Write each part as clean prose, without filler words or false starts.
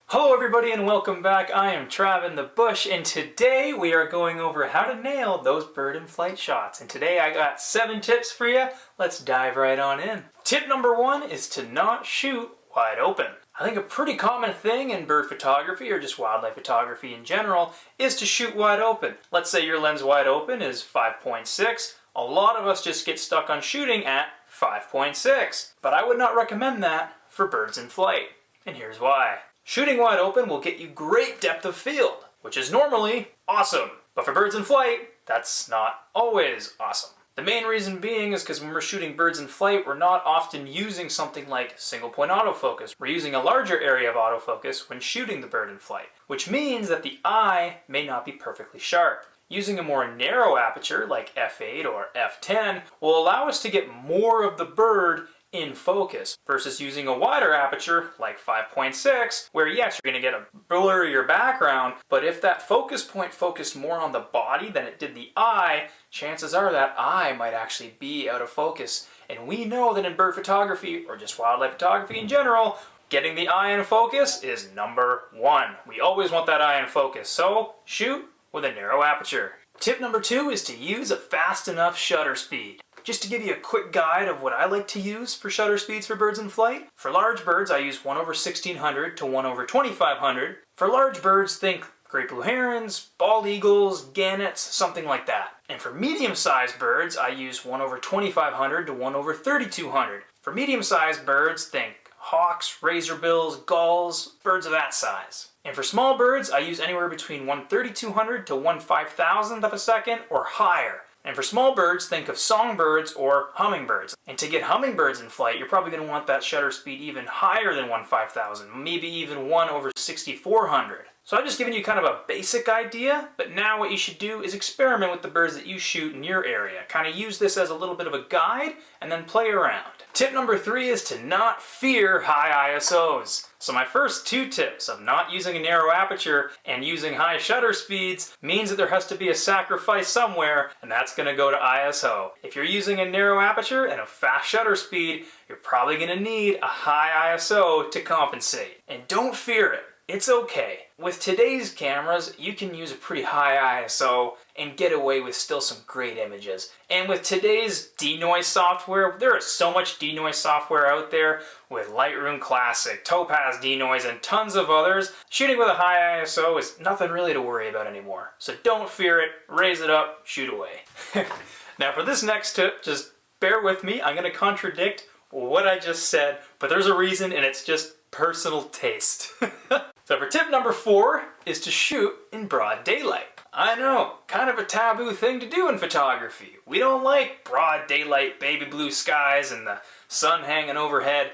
Hello everybody and welcome back. I am Trav in the bush and today we are going over how to nail those bird in flight shots. And today I got 7 tips for you. Let's dive right on in. Tip number 1 is to not shoot wide open. I think a pretty common thing in bird photography or just wildlife photography in general is to shoot wide open. Let's say your lens wide open is 5.6. A lot of us just get stuck on shooting at 5.6. But I would not recommend that for birds in flight. And here's why. Shooting wide open will get you great depth of field, which is normally awesome. But for birds in flight, that's not always awesome. The main reason being is because when we're shooting birds in flight, we're not often using something like single point autofocus. We're using a larger area of autofocus when shooting the bird in flight, which means that the eye may not be perfectly sharp. Using a more narrow aperture like f8 or f10 will allow us to get more of the bird in focus versus using a wider aperture like 5.6 where yes, you're going to get a blurrier background, but if that focus point focused more on the body than it did the eye, chances are that eye might actually be out of focus. And we know that in bird photography or just wildlife photography in general, getting the eye in focus is number 1. We always want that eye in focus, so shoot with a narrow aperture. Tip number 2 is to use a fast enough shutter speed. Just to give you a quick guide of what I like to use for shutter speeds for birds in flight. For large birds, I use 1/1600 to 1/2500. For large birds, think great blue herons, bald eagles, gannets, something like that. And for medium-sized birds, I use 1/2500 to 1/3200. For medium-sized birds, think hawks, razorbills, gulls, birds of that size. And for small birds, I use anywhere between 1/3200 to 1/5000 of a second or higher. And for small birds, think of songbirds or hummingbirds. And to get hummingbirds in flight, you're probably going to want that shutter speed even higher than 1/5000, maybe even 1/6400. So I've just given you kind of a basic idea, but now what you should do is experiment with the birds that you shoot in your area. Kind of use this as a little bit of a guide and then play around. Tip number 3 is to not fear high ISOs. So my first 2 tips of not using a narrow aperture and using high shutter speeds means that there has to be a sacrifice somewhere, and that's going to go to ISO. If you're using a narrow aperture and a fast shutter speed, you're probably going to need a high ISO to compensate. And don't fear it. It's okay. With today's cameras, you can use a pretty high ISO and get away with still some great images. And with today's denoise software, there is so much denoise software out there with Lightroom Classic, Topaz Denoise, and tons of others. Shooting with a high ISO is nothing really to worry about anymore. So don't fear it, raise it up, shoot away. Now for this next tip, just bear with me. I'm going to contradict what I just said, but there's a reason and it's just personal taste. So for tip number 4 is to shoot in broad daylight. I know, kind of a taboo thing to do in photography. We don't like broad daylight, baby blue skies and the sun hanging overhead,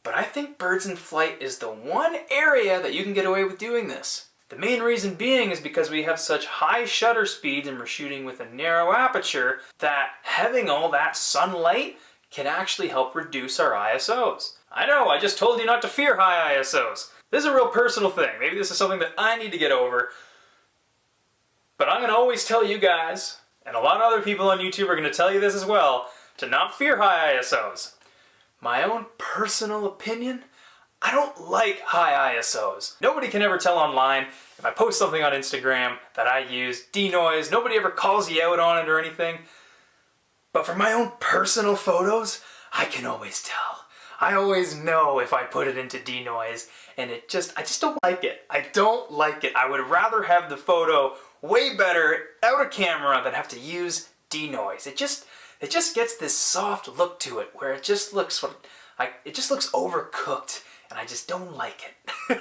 but I think birds in flight is the one area that you can get away with doing this. The main reason being is because we have such high shutter speeds and we're shooting with a narrow aperture that having all that sunlight can actually help reduce our ISOs. I know, I just told you not to fear high ISOs. This is a real personal thing. Maybe this is something that I need to get over. But I'm going to always tell you guys, and a lot of other people on YouTube are going to tell you this as well, to not fear high ISOs. My own personal opinion, I don't like high ISOs. Nobody can ever tell online if I post something on Instagram that I use denoise. Nobody ever calls you out on it or anything. But for my own personal photos, I can always tell. I always know if I put it into denoise, and I just don't like it. I don't like it. I would rather have the photo way better out of camera than have to use denoise. It just gets this soft look to it where it just looks overcooked, and I just don't like it.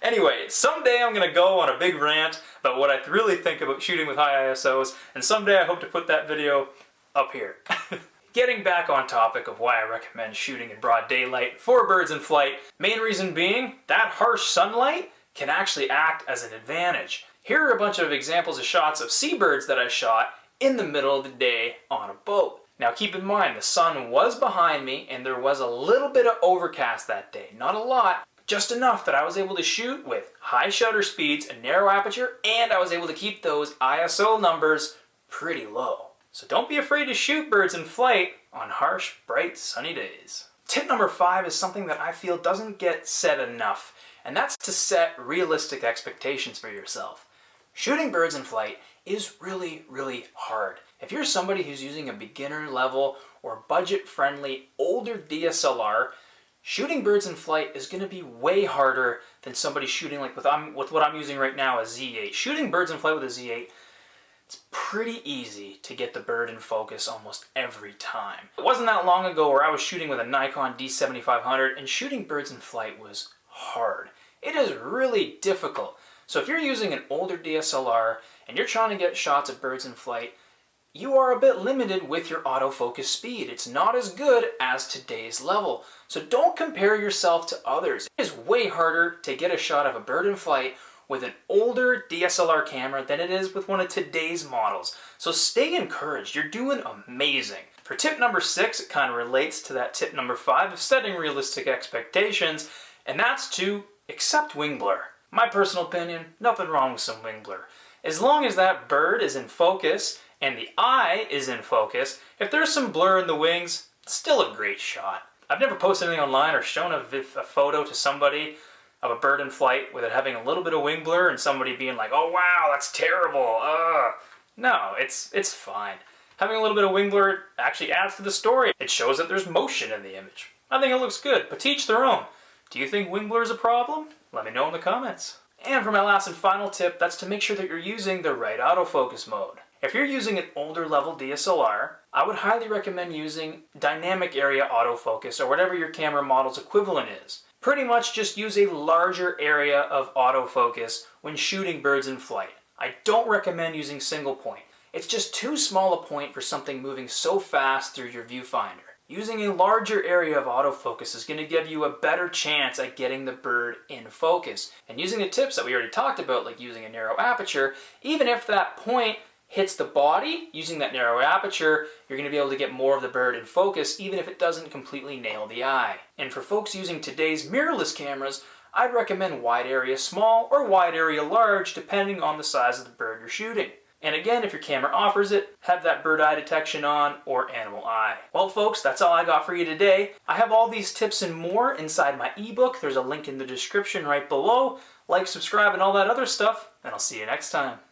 Anyway, someday I'm going to go on a big rant about what I really think about shooting with high ISOs, and someday I hope to put that video up here. Getting back on topic of why I recommend shooting in broad daylight for birds in flight, main reason being that harsh sunlight can actually act as an advantage. Here are a bunch of examples of shots of seabirds that I shot in the middle of the day on a boat. Now keep in mind, the sun was behind me and there was a little bit of overcast that day. Not a lot, just enough that I was able to shoot with high shutter speeds, a narrow aperture, and I was able to keep those ISO numbers pretty low. So don't be afraid to shoot birds in flight on harsh, bright, sunny days. Tip number 5 is something that I feel doesn't get said enough, and that's to set realistic expectations for yourself. Shooting birds in flight is really, really hard. If you're somebody who's using a beginner level or budget-friendly older DSLR, shooting birds in flight is going to be way harder than somebody shooting like with what I'm using right now, a Z8. Shooting birds in flight with a Z8, it's pretty easy to get the bird in focus almost every time. It wasn't that long ago where I was shooting with a Nikon D7500 and shooting birds in flight was hard. It is really difficult. So if you're using an older DSLR and you're trying to get shots of birds in flight, you are a bit limited with your autofocus speed. It's not as good as today's level. So don't compare yourself to others. It is way harder to get a shot of a bird in flight with an older DSLR camera than it is with one of today's models. So stay encouraged. You're doing amazing. For tip number 6, it kind of relates to that tip number 5 of setting realistic expectations, and that's to accept wing blur. My personal opinion, nothing wrong with some wing blur. As long as that bird is in focus and the eye is in focus, if there's some blur in the wings, it's still a great shot. I've never posted anything online or shown a photo to somebody of a bird in flight with it having a little bit of wing blur and somebody being like, oh wow, that's terrible. No, it's fine. Having a little bit of wing blur actually adds to the story. It shows that there's motion in the image. I think it looks good, but to each their own. Do you think wing blur is a problem? Let me know in the comments. And for my last and final tip, that's to make sure that you're using the right autofocus mode. If you're using an older level DSLR, I would highly recommend using dynamic area autofocus or whatever your camera model's equivalent is. Pretty much just use a larger area of autofocus when shooting birds in flight. I don't recommend using single point. It's just too small a point for something moving so fast through your viewfinder. Using a larger area of autofocus is going to give you a better chance at getting the bird in focus. And using the tips that we already talked about, like using a narrow aperture, even if that point hits the body, using that narrow aperture, you're going to be able to get more of the bird in focus, even if it doesn't completely nail the eye. And for folks using today's mirrorless cameras, I'd recommend wide area small or wide area large, depending on the size of the bird you're shooting. And again, if your camera offers it, have that bird eye detection on or animal eye. Well folks, that's all I got for you today. I have all these tips and more inside my ebook. There's a link in the description right below. Like, subscribe, and all that other stuff, and I'll see you next time.